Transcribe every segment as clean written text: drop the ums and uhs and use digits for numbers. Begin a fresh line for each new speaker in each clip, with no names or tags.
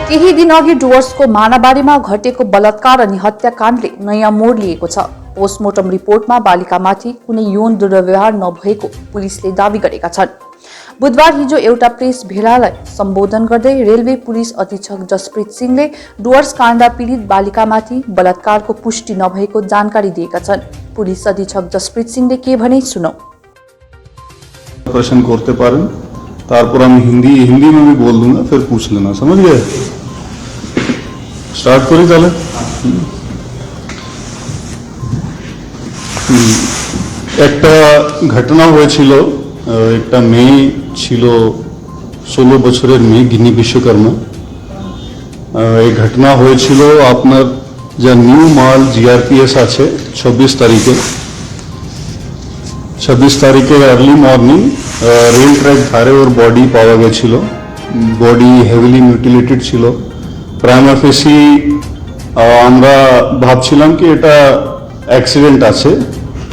केही दिन अघि डुवर्सको मानाबारीमा घटेको बलात्कार अनि हत्याकाण्डले नयाँ मोड लिएको छ। पोस्टमार्टम रिपोर्टमा बालिकामाथि कुनै यौन दुर्व्यवहार नभएको पुलिसले दावी गरेका छन्। बुधबार हिजो एउटा प्रेस भेलालाई सम्बोधन गर्दै रेलवे पुलिस अधीक्षक जसप्रीत सिंहले डुवर्स काण्ड पीडित बालिकामाथि बलात्कारको पुष्टि नभएको जानकारी दिएका छन्। पुलिस अधीक्षक जसप्रीत सिंहले के भने सुनौ।
प्रश्न करते पारें, तारपर हम हिंदी में भी बोल दूंगा, फिर पूछ लेना, समझ गए? स्टार्ट करी ताहले। একটা ঘটনা হয়েছিল, একটা মেয়ে ছিল 16 বছরের মেয়ে গিনি বিশ্বকর্মা। এই ঘটনা হয়েছিল আপনার যা নিউ মাল জিআরপিএস আছে 26 তারিখে আর্লি মর্নিং রেল ট্র্যাক ধারে ওর বডি পাওয়া গেছিল। বডি হেভিলি মিউটিলেটেড ছিল। প্রাইমা ফেসি আমরা ভাবছিলাম কি এটা অ্যাক্সিডেন্ট আছে,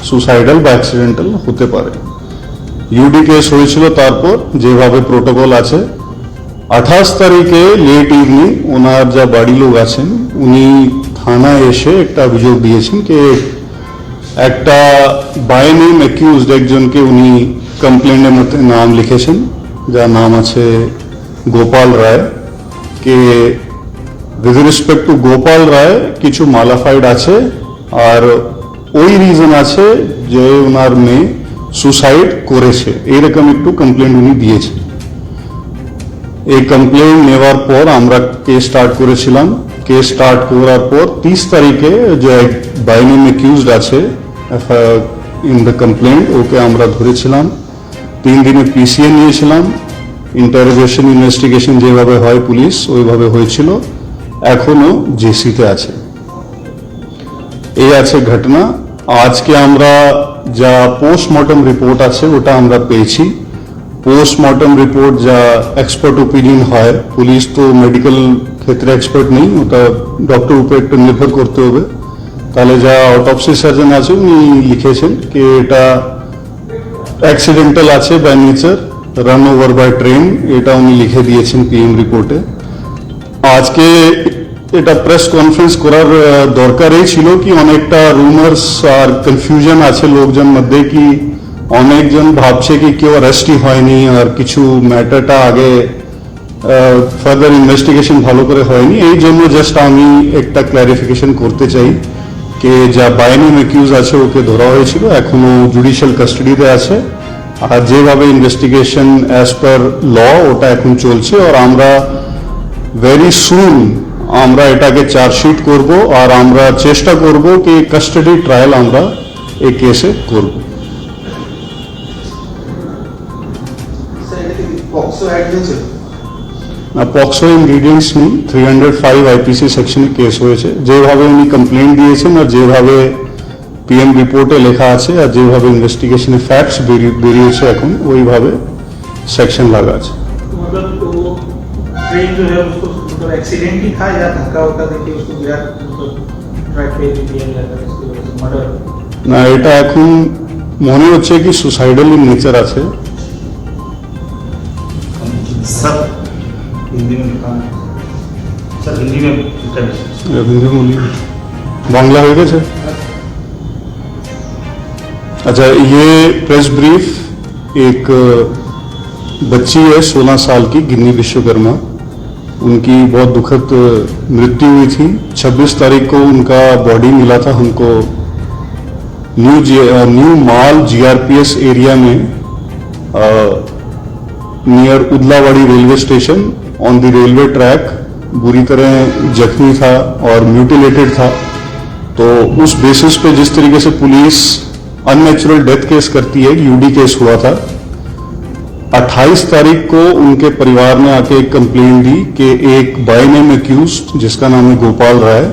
সুসাইডাল বা অ্যাক্সিডেন্টাল হতে পারে। ইউডি কেস হয়েছিল। তারপর যেভাবে প্রোটোকল আছে 28 তারিখে লেট ইভিনিং ওনার যা বাড়ি লোক আছেন উনি থানায় এসে একটা অভিযোগ দিয়েছেন যে একটা বাই নেম অ্যাকিউজড একজনকে উনি কমপ্লেনের মধ্যে নাম লিখেছেন, যার নাম আছে গোপাল রায়। কে উইথ রেসপেক্ট টু গোপাল রায় কিছু মালাফাইড আছে আর ওই রিজন আছে যে ওনার মেয়ে সুসাইড করেছে, এইরকম একটু কমপ্লেন উনি দিয়েছে। এই কমপ্লেন নেওয়ার পর আমরা কেস স্টার্ট করেছিলাম। কেস স্টার্ট করার পর 30 তারিখে যে বাই নেম অ্যাকিউজড আছে ইন দ্য কমপ্লেন্ট, ওকে আমরা ধরেছিলাম। 3 দিনে পিসিএ নিয়েছিলাম। ইন্টারোগেশন ইনভেস্টিগেশন যেভাবে হয় পুলিশ ওইভাবে হয়েছিল। এখনো জেসিতে আছে। এই আছে ঘটনা। আজকে আমরা যা পোস্টমর্টম রিপোর্ট আছে ওটা আমরা পেয়েছি। পোস্টমর্টম রিপোর্ট যা এক্সপার্ট ওপিনিয়ন হয়, পুলিশ তো মেডিকেল ক্ষেত্রে এক্সপার্ট নেই, ওটা ডক্টর উপর একটু নির্ভর করতে হবে। তাহলে যা অটোপসি সার্জন আছে উনি লিখেছেন কি এটা অ্যাক্সিডেন্টাল আছে by nature, run over by train, এটা উনি লিখে দিয়েছেন পিএম রিপোর্টে। আজকে এটা প্রেস কনফারেন্স করার দরকারই ছিল কি অনেকটা রুমার্স আর কনফিউশন আছে লোকজন মধ্যে, কি অনেকজন ভাবছে কি কেউ অ্যারেস্টই হয়নি আর কিছু ম্যাটারটা আগে ফার্দার ইনভেস্টিগেশন ভালো করে হয়নি। এই জন্য জাস্ট আমি একটা ক্ল্যারিফিকেশন করতে চাই যে যা বাই নেম অ্যাকিউজ আছে ওকে ধরা হয়েছিল, এখনো জুডিশিয়াল কাস্টাডিতে আছে। আর যেভাবে ইনভেস্টিগেশন অ্যাজ পার ল ওটা এখন চলছে। আর আমরা ভেরি সুন আমরা এটাকে চার্জশিট করব আর আমরা চেষ্টা করব কি কাস্টাডি ট্রায়াল আমরা এই কেসে করব। না, পক্সো ইনগ্রিডিয়েন্টস নেই। 305 আইপিসি সেকশনে কেস হয়েছে। যেভাবে উনি কমপ্লেন দিয়েছেন আর যেভাবে পিএম রিপোর্টে লেখা আছে আর যেভাবে ইনভেস্টিগেশনে ফ্যাক্টস বেরিয়েছে এখন ওইভাবে সেকশন লাগা আছে।
ट्रेन जो है उसको मतलब एक्सीडेंट ही था या धक्का होता देके उसको गिरा मतलब ट्रैक पे दिया गया था, इसकी वजह से मर्डर?
না, এটা এখন মনে হচ্ছে কি সুসাইডাল ইন নেচার আছে।
सर हिंदी में लिखा है सर, हिंदी में
बांग्ला हो गया सर। अच्छा, ये प्रेस ब्रीफ एक बच्ची है 16 साल की गिन्नी विश्वकर्मा, उनकी बहुत दुखद मृत्यु हुई थी। 26 तारीख को उनका बॉडी मिला था हमको न्यू माल जीआरपीएस एरिया में near Udlawadi railway station on the railway track. बुरी तरह जख्मी था और म्यूटिलेटेड था। तो उस बेसिस पे जिस तरीके से पुलिस अननेचुरल डेथ केस करती है, यूडी केस हुआ था। 28 तारीख को उनके परिवार ने आके एक कंप्लेंट दी कि एक बाय नेम एक्यूज्ड जिसका नाम है गोपाल राय,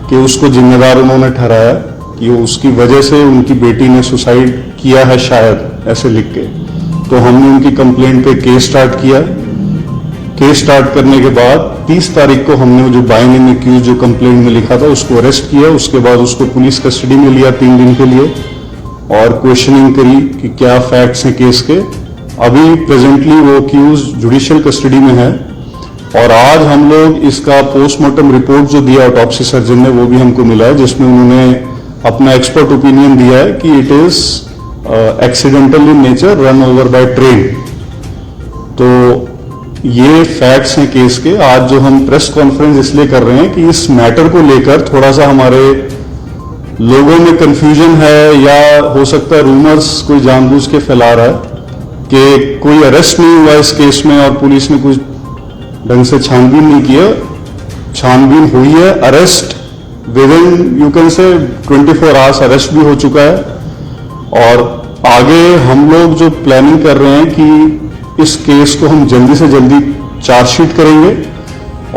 कि उसको जिम्मेदार उन्होंने ठहराया कि उसकी वजह से उनकी बेटी ने सुसाइड किया है शायद, ऐसे लिख के। तो हमने उनकी कंप्लेंट पे केस स्टार्ट किया। केस स्टार्ट करने के बाद 30 तारीख को हमने जो बाय नेम एक्यूज जो कंप्लेंट में लिखा था उसको अरेस्ट किया। उसके बाद उसको पुलिस कस्टडी में लिया 3 दिन के लिए और क्वेश्चनिंग करी कि क्या फैक्ट्स हैं केस के। अभी प्रेजेंटली वो एक्यूज जुडिशियल कस्टडी में है। और आज हम लोग इसका पोस्टमार्टम रिपोर्ट जो दिया ऑटोप्सी सर्जन ने वो भी हमको मिला है, जिसमें उन्होंने अपना एक्सपर्ट ओपिनियन दिया है कि it is accidental in nature, run over by train. तो ये फैक्ट्स हैं केस के। आज जो हम प्रेस कॉन्फ्रेंस इसलिए कर रहे हैं कि इस मैटर को लेकर थोड़ा सा हमारे लोगों में कंफ्यूजन है, या हो सकता है रूमर्स कोई जानबूझ के फैला रहा है कि कोई अरेस्ट नहीं हुआ इस केस में और पुलिस ने कुछ ढंग से छानबीन नहीं किया। छानबीन हुई है, arrest with in you can say 24 hours arrest भी हो चुका है। और आगे हम लोग जो प्लानिंग कर रहे हैं कि इस केस को हम जल्दी से जल्दी चार्जशीट करेंगे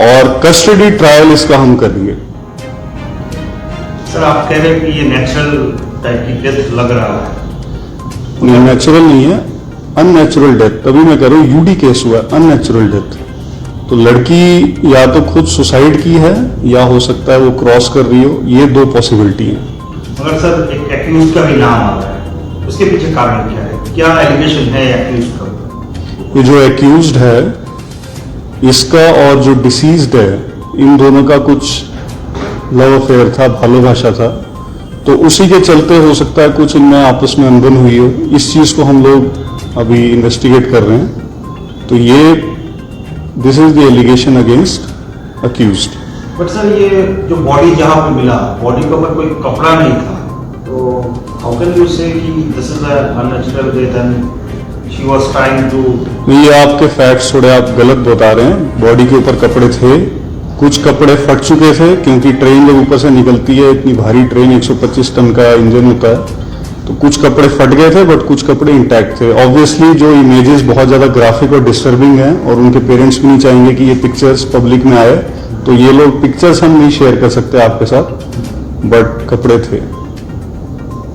और कस्टडी ट्रायल इसका हम करेंगे।
सर आप कह रहे हैं कि ये नेचुरल टाइप की डेथ लग रहा है?
नेचुरल नहीं है, अननेचुरल डेथ। तभी मैं कह रहा हूँ यूडी केस हुआ है, अननेचुरल डेथ। तो लड़की या तो खुद सुसाइड की है या हो सकता है वो क्रॉस कर रही हो, ये दो पॉसिबिलिटी हैं।
मगर सर एक एक्यूज का भी नाम आ रहा है, उसके पीछे कारण क्या है? क्या एलिगेशन है एक्यूज का?
ये जो एक्यूज्ड है इसका और जो डिसीज्ड है, इन दोनों का कुछ लव अफेयर था, भालोबाशा था। तो उसी के चलते हो सकता है कुछ इनमें आपस में अनबन हुई हो। इस चीज को हम लोग अभी इन्वेस्टिगेट कर रहे हैं। तो ये this is the allegation against accused.
But sir ये जो बॉडी जहां पे मिला, बॉडी के ऊपर कोई कपड़ा नहीं था, तो हाउ कैन यू से कि this is unnatural death and she was trying to?
ये आपके फैक्ट्स थोड़े आप गलत बता रहे हैं। बॉडी के ऊपर कपड़े थे, कुछ कपड़े फट चुके थे क्योंकि ट्रेन जब ऊपर से निकलती है, इतनी भारी ट्रेन 125 टन का इंजन होता है, तो कुछ कपड़े फट गए थे बट कुछ कपड़े इंटैक्ट थे। ऑब्वियसली जो इमेजेस बहुत ज्यादा ग्राफिक और डिस्टर्बिंग हैं और उनके पेरेंट्स भी नहीं चाहेंगे कि ये पिक्चर्स पब्लिक में आए, तो ये लोग पिक्चर्स हम नहीं शेयर कर सकते आपके साथ, बट कपड़े थे।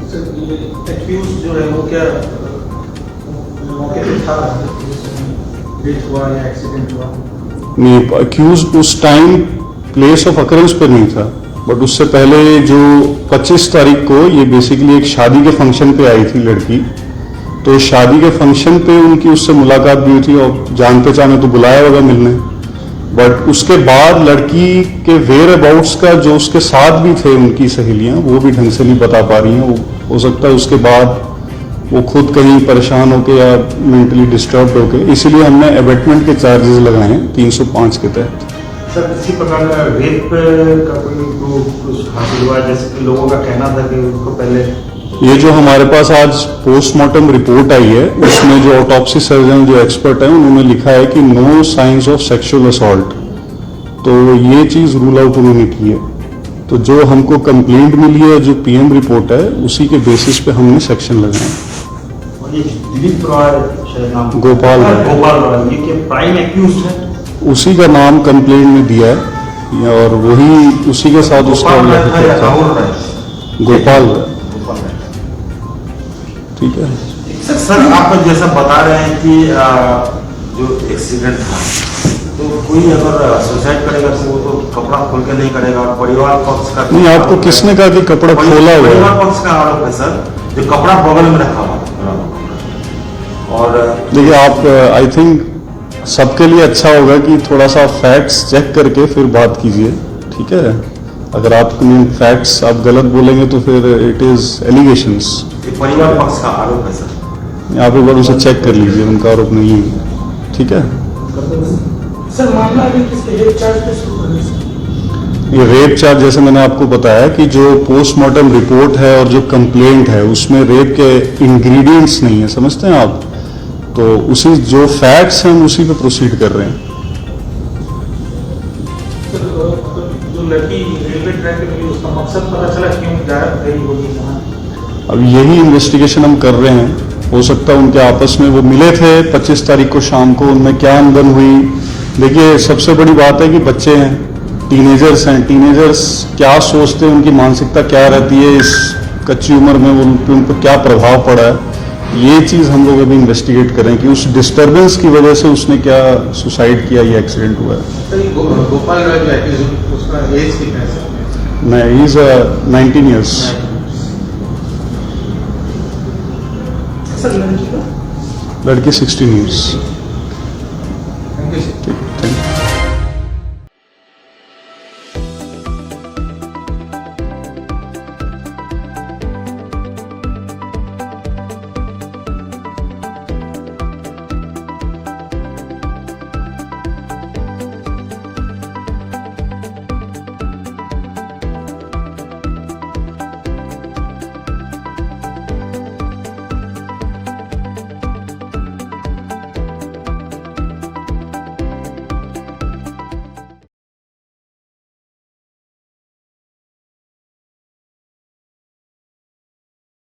सर ये एक्यूज जो है वो क्या मौके पे था, डेथ हुआ या एक्सीडेंट हुआ?
नहीं, अक्यूज उस टाइम प्लेस ऑफ अकरेंस पर नहीं था, बट उससे पहले जो 25 तारीख को ये बेसिकली एक शादी के फंक्शन पे आई थी लड़की। तो शादी के फंक्शन पे उनकी उससे मुलाकात भी हुई थी और जान पहचान तो बुलाया होगा मिलने। बट उसके बाद लड़की के वेयर अबाउट्स का जो उसके साथ भी थे उनकी सहेलियां, वो भी ढंग से नहीं बता पा रही हैं। हो सकता है उसके बाद वो खुद कहीं परेशान होके या मेंटली डिस्टर्ब होके, इसीलिए हमने अबेटमेंट के चार्जेस लगाए हैं 305 के तहत।
सर किसी प्रकार का रेप का कोई कुछ हासिल हुआ? जैसे कि लोगों का कहना था कि उनको पहले
ये जो हमारे पास आज पोस्टमार्टम रिपोर्ट आई है उसमें जो ऑटोप्सी सर्जन जो एक्सपर्ट है उन्होंने लिखा है कि no signs of sexual assault. तो ये चीज रूल आउट उन्होंने की है। तो जो हमको कंप्लेंट मिली है, जो पीएम रिपोर्ट है, उसी के बेसिस पे हमने सेक्शन लगाए।
ये दिलीप रॉय शायद नाम,
गोपाल रॉय।
गोपाल रॉय, ये क्या प्राइम एक्यूज्ड है?
उसी का नाम कंप्लेंट में दिया है और वही उसी के साथ उसका
गोपाल रॉय था या राहुल रॉय?
गोपाल रॉय।
गोपाल रॉय।
ठीक है
सर आप जैसा बता रहे हैं कि जो एक्सीडेंट था, तो कोई अगर सुसाइड करेगा तो वो तो कपड़ा खोल के नहीं करेगा, और परिवार पक्ष का
नहीं, आपको किसने कहा कि कपड़ा खोला हुआ है?
परिवार पक्ष का आरोप है सर, जो कपड़ा बगल में रखा हुआ। और
देखिए आप आई थिंक सबके लिए अच्छा होगा कि थोड़ा सा फैक्ट्स चेक करके फिर बात कीजिए, ठीक है? अगर आप फैक्ट्स आप गलत बोलेंगे तो फिर इट इज एलिगेशंस।
परिवार पक्ष का आरोप है सर,
आप एक बार उसे चेक कर लीजिए, उनका आरोप नहीं है, ठीक है?
सर मामला अभी किसके रेप चार्ज पे शुरू करने से?
ये रेप चार्ज जैसे मैंने आपको बताया कि जो पोस्टमार्टम रिपोर्ट है और जो कंप्लेंट है उसमें रेप के इंग्रेडिएंट्स नहीं है, समझते हैं आप? तो उसी जो फैक्ट्स हैं हम उसी पे प्रोसीड कर रहे हैं।
सर जो लड़की रेलवे ट्रैक पे मिली उसका मकसद पता चला क्यों गायब गई होगी वहाँ?
अब यही इन्वेस्टिगेशन हम कर रहे हैं। हो सकता है उनके आपस में वो मिले थे 25 तारीख को शाम को, उनमें क्या अनबन हुई। देखिए सबसे बड़ी बात है कि बच्चे हैं, टीनेजर्स हैं, टीनेजर्स क्या सोचते हैं, उनकी मानसिकता क्या रहती है इस कच्ची उम्र में, उन पर क्या प्रभाव पड़ा है, ये चीज़ हम लोग अभी इन्वेस्टिगेट करें कि उस डिस्टर्बेंस की वजह से उसने क्या सुसाइड किया, ये एक्सीडेंट हुआ है।
गोपाल रॉय जो एक्यूज्ड उसका एज कितना है सर?
मैं ही इज 19 ईयर्स।
सर लड़की का?
लड़की 16 ईयर्स।
Thank you sir.